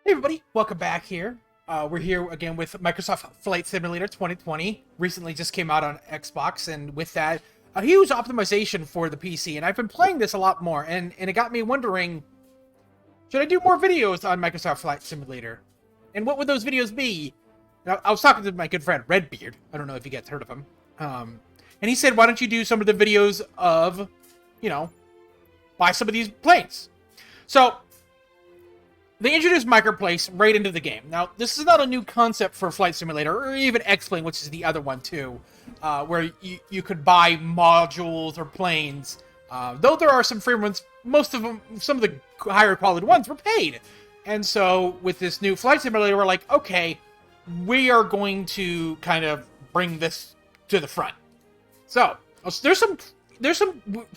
Hey everybody, welcome back here. We're here again with Microsoft Flight Simulator 2020. Recently just came out on Xbox, and with that, a huge optimization for the PC. And I've been playing this a lot more, and it got me wondering, should I do more videos on Microsoft Flight Simulator? And what would those videos be? And I was talking to my good friend Redbeard. I don't know if you guys heard of him. And he said, why don't you do some of the videos of, buy some of these planes? So, they introduced Microplace right into the game. Now, this is not a new concept for Flight Simulator, or even X-Plane, which is the other one too, where you could buy modules or planes. Though there are some free ones, most of them, some of the higher quality ones were paid. And so, with this new Flight Simulator, we're like, okay, we are going to kind of bring this to the front. So, there's some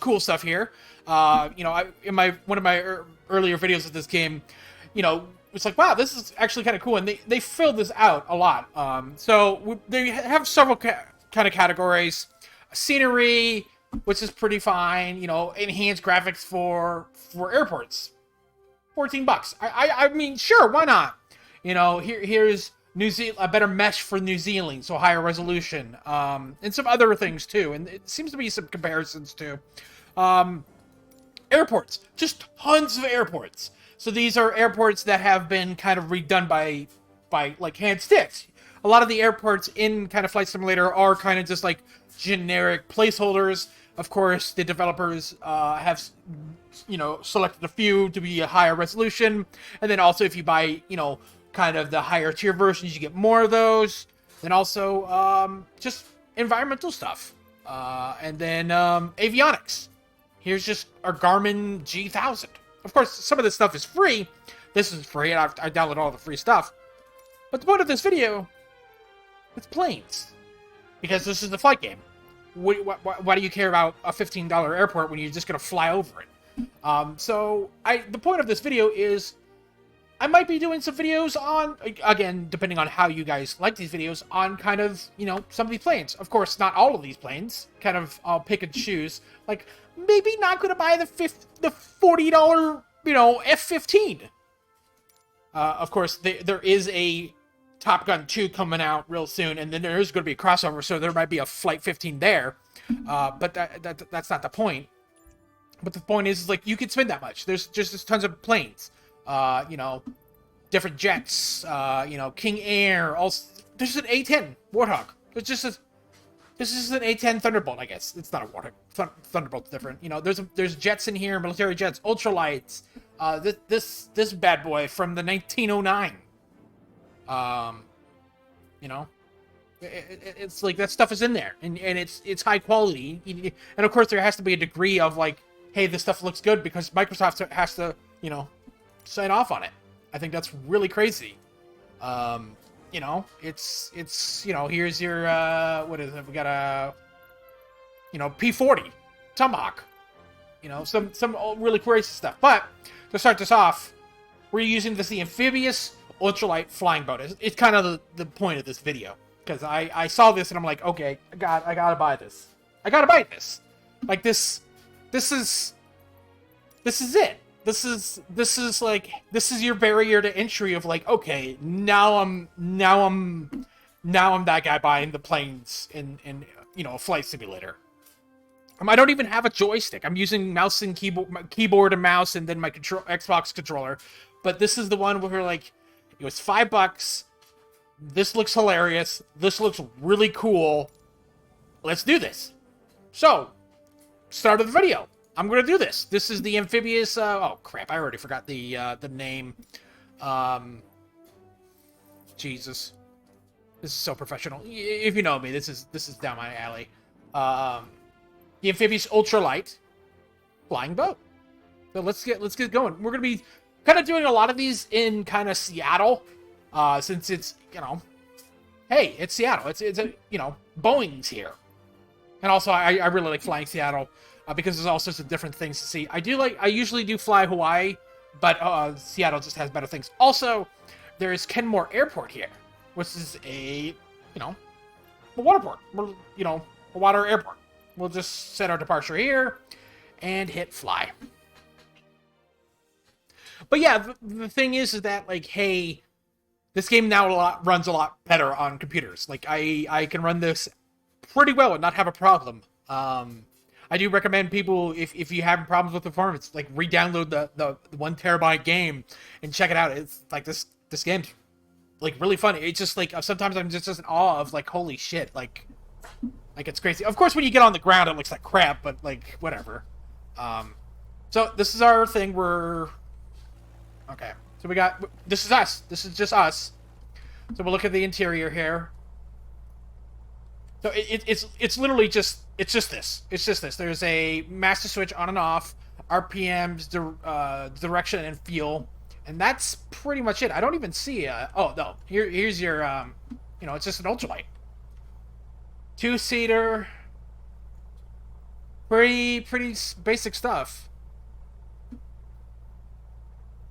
cool stuff here. In one of my earlier videos of this game, it's like, wow, this is actually kind of cool, and they filled this out a lot. They have several kind of categories. Scenery, which is pretty fine. Enhanced graphics for airports. $14. I mean, sure, why not? Here's New Zealand, a better mesh for New Zealand, so higher resolution, and some other things too. And it seems to be some comparisons too. Airports, just tons of airports. So these are airports that have been kind of redone by like hand sticks. A lot of the airports in kind of Flight Simulator are kind of just like generic placeholders. Of course, the developers have selected a few to be a higher resolution, and then also if you buy kind of the higher tier versions, you get more of those. Then also just environmental stuff, and then avionics. Here's just our Garmin G1000. Of course, some of this stuff is free. This is free, and I download all the free stuff. But the point of this video, it's planes. Because this is the flight game. Why do you care about a $15 airport when you're just going to fly over it? The point of this video is, I might be doing some videos on, again, depending on how you guys like these videos, on kind of, some of these planes. Of course, not all of these planes. Kind of, I'll pick and choose. Like, maybe not going to buy the $40, F-15. Of course, there is a Top Gun 2 coming out real soon, and then there is going to be a crossover, so there might be a Flight 15 there. But that's not the point. But the point is like, you could spend that much. There's just tons of planes. Different jets, King Air. There's an A-10 Warthog. This is an A-10 Thunderbolt, I guess. It's not a Warthog. Thunderbolt's different. There's jets in here, military jets, ultralights. This bad boy from the 1909. It's like that stuff is in there, and it's high quality. And of course, there has to be a degree of like, hey, this stuff looks good because Microsoft has to, sign off on it. I think that's really crazy. It's here's your what is it? We got a P-40 Tomahawk. Some really crazy stuff. But to start this off, we're using the Amphibious ultralight-flying boat. It's kind of the point of this video, because I saw this and I'm like, okay, I gotta buy this. I gotta buy this. Like this is it. This is your barrier to entry of like, okay, now I'm that guy buying the planes in a flight simulator. I don't even have a joystick. I'm using mouse and keyboard and mouse, and then my Xbox controller. But this is the one where like, it was $5. This looks hilarious. This looks really cool. Let's do this. So, start of the video. I'm going to do this. This is the Amphibious... oh, crap. I already forgot the name. Jesus. This is so professional. If you know me, this is down my alley. The Amphibious Ultralight Flying Boat. So let's get going. We're going to be kind of doing a lot of these in kind of Seattle. Since it's, hey, it's Seattle. It's Boeing's here. And also, I really like flying Seattle. Because there's all sorts of different things to see. I usually do fly Hawaii, but Seattle just has better things. Also, there is Kenmore Airport here, which is a waterport, a water airport. We'll just set our departure here and hit fly. But yeah, the thing is that, like, hey, this game now runs a lot better on computers. Like, I can run this pretty well and not have a problem. I do recommend people, if you have problems with performance, like, re-download the 1 terabyte game and check it out. It's like this game's like really funny. It's just like sometimes I'm just in awe of, like, holy shit, like it's crazy. Of course, when you get on the ground, it looks like crap, but like whatever. So this is our thing. We're okay. So we got, this is us. This is just us. So we'll look at the interior here. So it's literally just this. It's just this. There's a master switch on and off, RPMs, direction and feel, and that's pretty much it. I don't even see. Oh no, here's your it's just an ultralight. 2-seater. Pretty basic stuff.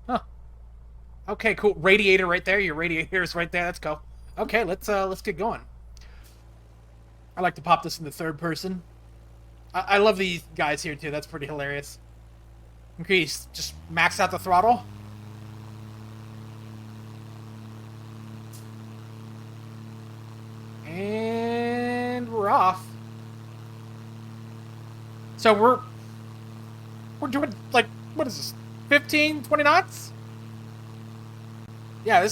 Huh. Okay, cool. Radiator right there. Your radiator is right there. Let's go. Okay, let's get going. I like to pop this in the third person. I love these guys here too. That's pretty hilarious. Increase. Just max out the throttle. And we're off. So we're doing, like, what is this? 15, 20 knots? Yeah,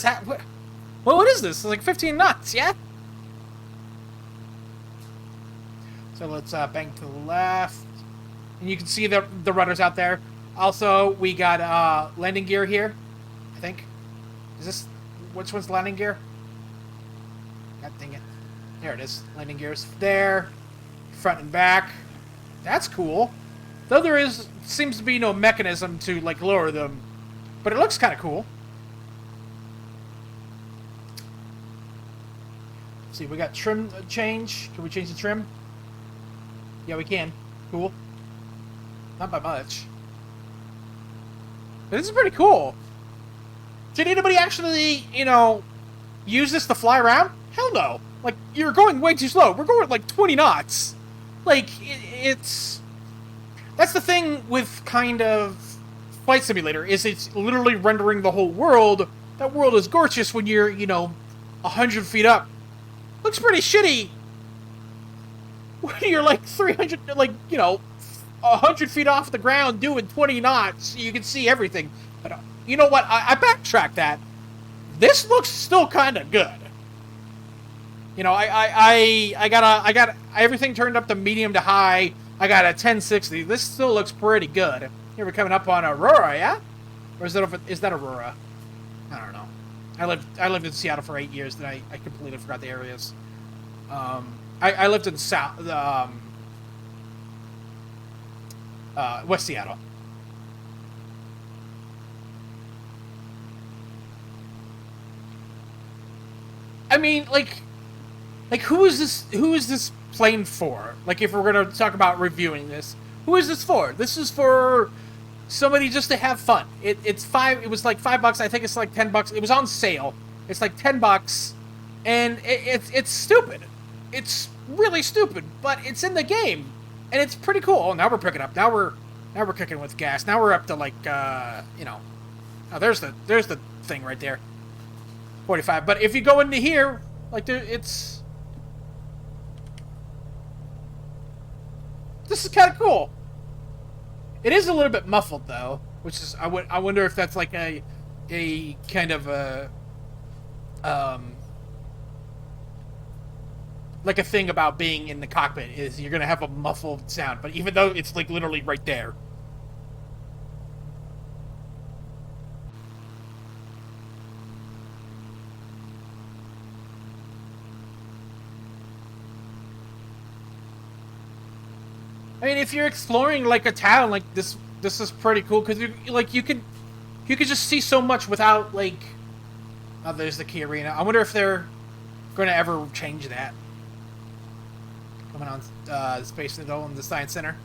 what is this? It's like 15 knots, yeah? So let's bank to the left. And you can see the rudders out there. Also, we got landing gear here, I think. Is this, which one's landing gear? God dang it. There it is. Landing gear's there. Front and back. That's cool. Though there seems to be no mechanism to, like, lower them. But it looks kind of cool. Let's see, we got trim change. Can we change the trim? Yeah, we can. Cool. Not by much. But this is pretty cool. Did anybody actually, use this to fly around? Hell no. Like, you're going way too slow. We're going like 20 knots. Like, it's... That's the thing with kind of Flight Simulator, is it's literally rendering the whole world. That world is gorgeous when you're, 100 feet up. Looks pretty shitty when you're like 300, 100 feet off the ground doing 20 knots. So you can see everything. But you know what? I backtrack that. This looks still kind of good. I got everything turned up to medium to high. I got a 1060. This still looks pretty good. Here we're coming up on Aurora, yeah? Or is that Aurora? I don't know. I lived in Seattle for 8 years, and I completely forgot the areas. I lived in West Seattle. I mean, like who is this plane for? Like, if we're gonna talk about reviewing this, who is this for? This is for somebody just to have fun. It was like $5. I think it's like $10. It was on sale. It's like $10, and it's stupid. It's really stupid, but it's in the game, and it's pretty cool. Oh, now we're picking up. Now we're kicking with gas. Now we're up to, like, oh, there's the thing right there. 45. But if you go into here, like, this is kind of cool. It is a little bit muffled, though, which is, I wonder if that's like a kind of a like a thing about being in the cockpit, is you're gonna have a muffled sound, but even though it's like literally right there. I mean, if you're exploring like a town, like this is pretty cool, because you could just see so much without, like. Oh, there's the key arena. I wonder if they're going to ever change that. Coming on the Space Needle and the Science Center.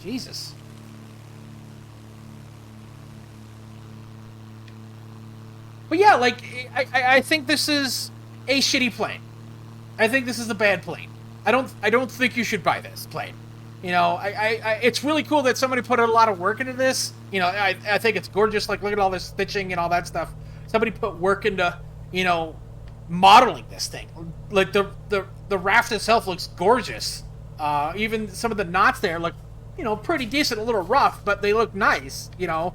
Jesus. But yeah, like, I think this is a shitty plane. I think this is a bad plane. I don't think you should buy this plane. You know, it's really cool that somebody put a lot of work into this. You know, I think it's gorgeous. Like, look at all this stitching and all that stuff. Somebody put work into, you know, modeling this thing. Like, the raft itself looks gorgeous. Even some of the knots there look, you know, pretty decent, a little rough, but they look nice, you know.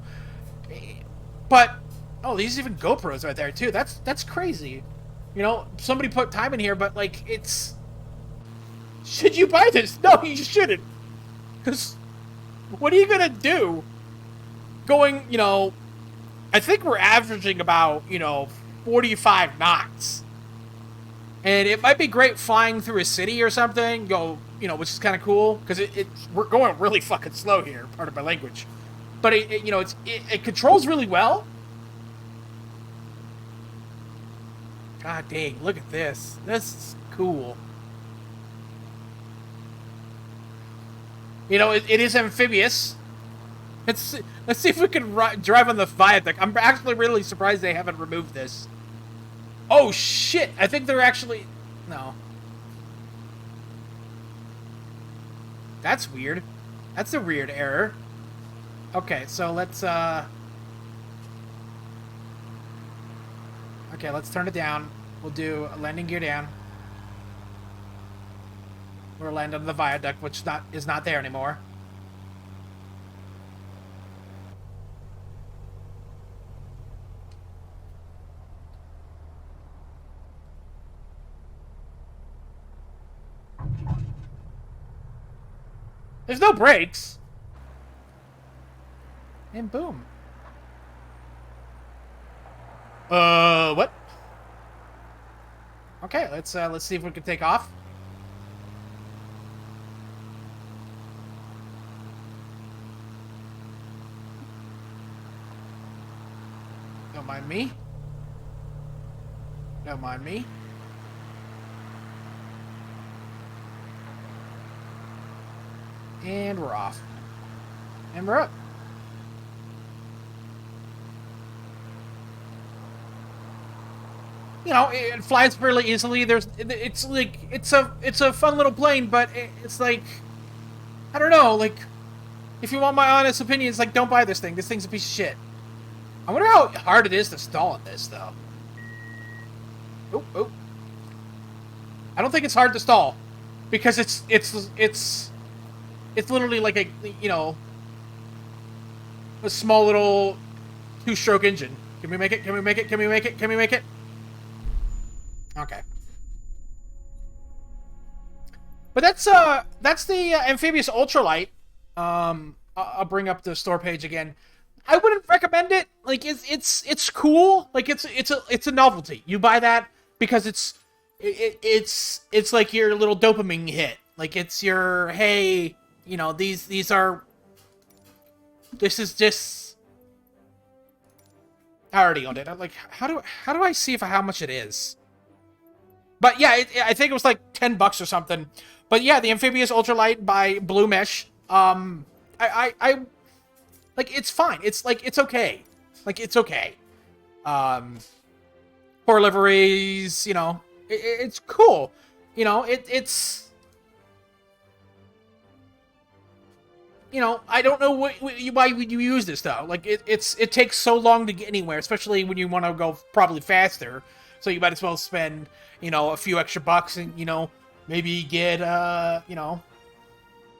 But, oh, these even GoPros right there, too. That's crazy. You know, somebody put time in here, but, like, it's... Should you buy this? No, you shouldn't. Because what are you going to do going, you know... I think we're averaging about, you know, 45 knots. And it might be great flying through a city or something, you know, which is kind of cool, because we're going really fucking slow here, part of my language. But, you know, it controls really well. God dang, look at this. This is cool. You know, it is amphibious. Let's see if we can drive on the viaduct. I'm actually really surprised they haven't removed this. Oh, shit. I think they're actually... No. That's weird. That's a weird error. Okay, so let's, Okay, let's turn it down. We'll do a landing gear down. We'll land on the viaduct, which is not there anymore. There's no brakes. And boom. What? Okay, let's see if we can take off. Don't mind me. Don't mind me. And we're off. And we're up. You know, it flies fairly easily. It's a fun little plane, but it's like, I don't know, like, if you want my honest opinion, it's like, don't buy this thing. This thing's a piece of shit. I wonder how hard it is to stall in this, though. Oh. I don't think it's hard to stall, because it's literally like a, you know, a small little 2-stroke engine. Can we make it? Can we make it? Can we make it? Can we make it? Okay. But that's the Amphibious Ultralight. I'll bring up the store page again. I wouldn't recommend it. Like, it's cool. Like, it's a novelty. You buy that because it's like your little dopamine hit. Like, it's your, hey, you know, this is just, I already owned it. I'm like, how do I see how much it is? But yeah, I think it was like $10 or something. But yeah, the Amphibious Ultralight by Blue Mesh. I like, it's fine. It's like, it's okay. Like, it's okay. Poor liveries, you know, it's cool. You know, it's, you know, I don't know why would you use this, though. Like, it takes so long to get anywhere, especially when you want to go probably faster. So you might as well spend, you know, a few extra bucks and, you know, maybe get, you know,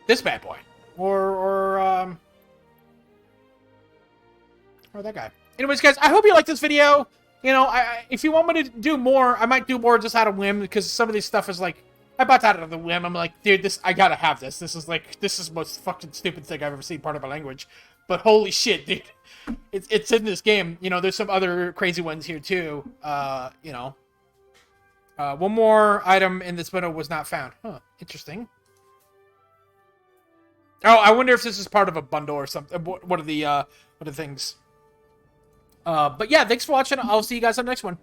this bad boy. Or that guy. Anyways, guys, I hope you liked this video. You know, if you want me to do more, I might do more just out of whim, because some of this stuff is like, I bought that out of the whim. I'm like, dude, I gotta have this. This is the most fucking stupid thing I've ever seen, part of my language. But holy shit, dude. It's in this game. You know, there's some other crazy ones here, too. You know. One more item in this window was not found. Huh, interesting. Oh, I wonder if this is part of a bundle or something. What are the things? But yeah, thanks for watching. I'll see you guys on the next one.